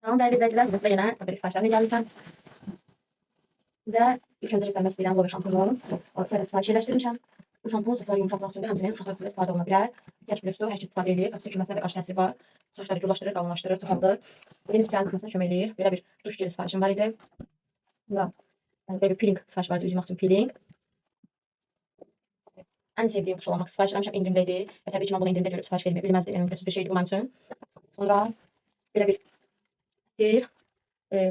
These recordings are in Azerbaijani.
Salam dəyərli izləyicilər, bugün sizə yenə fabrик sifarişlərini gəlmişəm. Sizə ilk öncə göstərmək istəyirəm Lover şampunu. Belə sifariş yerləşdirmişəm. Bu şampun saçları yumşaltmaq üçün də həmçinin uşaqlar üçün də istifadə oluna bilər. Yaş bilirsiniz, hər kəs istifadə edir. Saç tökülməsinə də qarşı təsiri var. Saçları gurlaşdırır, qalınlaşdırır, çoxaldır. Yeni fikrlərin çıxmasına kömək eləyir. Belə bir duş geli sifarişim var idi. Bura belə bir peeling sifariş var idi, üzü yımaq üçün peeling. Ən sevdiyim duş olamaq sifariş eləmişəm, endirimdə idi. Və təbii ki, mən bunu endirimdə görüb sifariş verməyə bilməzdim. Yəni mümkünsüz bir şeydir bu mənim üçün. Sonra belə bir ətir,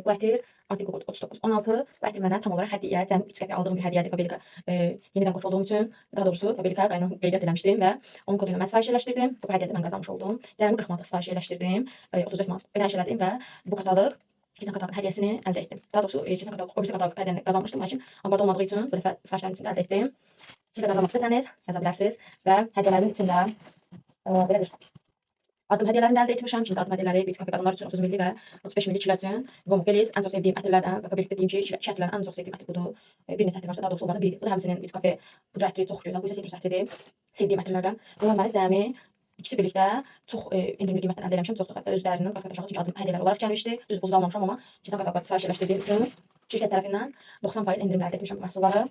bu ətir artikel 3916 bu ətir mənə tam olaraq hədiyyə, cəmi 3 qəpiyə aldığım bir hədiyyədir Fabrika. Yenidən qoşulduğum üçün, daha doğrusu Fabrika qaynar qeydiyyat eləmişdim və onun kodu ilə mən sifariş eləşdirdim. Bu hədiyyədə mən qazanmış oldum. Cəmi 40 manata sifariş eləşdirdim, 34 manat ödəniş elədim və bu kataloq keçən kataloqun hədiyyəsini əldə etdim. Daha doğrusu keçən kataloq, o birisi kataloq hədiyyəni qazanmışdım, lakin ambarda olmadığı üçün bu dəfə sifarişlərin içində əldə etdim. Siz də qazanmaq istəsəniz yaza bilərsiniz və hədiyyələrin içində belə bir addım hədiyyələrini əldə etmişəm. İkinci addım hədiyyələri bir kafe qadınlar üçün 30 milli və 35 milli kişilər üçün Vomo Feliz. Ən çox sevdiyim ətirlərdən və Fabrikdə deyim ki, iki ətirlərdən ən çox sevdiyim ətir budur. Bir neçə ətir varsa, daha doğrusu onlardan biridir. Bu da həmçinin bir kafe pudra ətri çox gözəl. Bu isə sitrus ətridir. Sevdiyim ətirlərdən. Bunlar məni cəmi ikisi birlikdə çox endirimli qiymətdən əldə eləmişəm. Çox ətrdə özlərinin qat-qat aşağı çünki addım hədiyyələr olaraq gəlmişdi. Düz buzda almamışam amma keçən kataloqda sifariş eləşdirdiyim üçün şirkət tərəfindən 90% endirimlə əldə etmişəm bu məhsulları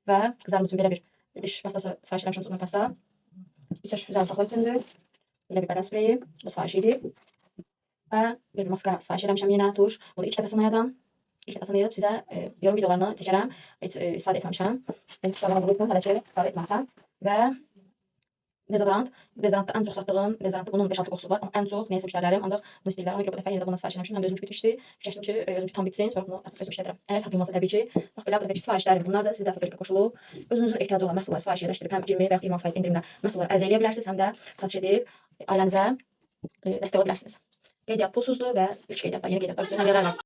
və qızlarım üçün belə bir diş pastası sifariş eləmişəm, uzun pasta. İç üzəri uşaqlar üçündür. Belə bir bədən spreyi, bu sifariş idi. Və bir maskara sifariş eləmişəm yenə, tuş. Bunu ilk dəfə sınayacam. İlk dəfə sınayıb sizə yorum videolarını çəkərəm. Heç istifadə etməmişəm. Yəni tuşlarına vurursun, hələ ki istifadə etməmişəm. Və dezodorant. Dezodorantda ən çox satdığım dezodorantda bunun 5-6 qoxusu var. Amma ən çox nəyəsə müştərilərim ancaq bunu istəyirlər. Ona görə bu dəfə yenə də bundan sifariş eləmişəm. Həm də özüm üçün bitmişdi. Fikirləşdim ki, özüm tam bitsin, sonra bunu açıb özüm işlədirəm. Əgər satılmasa təbii ki, bax belə bu dəfəki sifarişlərim bunlar da siz də Fabrika qoşulub özünüzün ehtiyacı olan məhsulları sifariş eləşdirib həm 20 və ya 26% endirimlə məhsulları əldə edə bilərsiniz, həm də satış edib ailənizə dəstək ola bilərsiniz. Qeydiyyat pulsuzdur və ilk qeydiyyatda, yeni qeydiyyatlar üçün hədiyyələr var.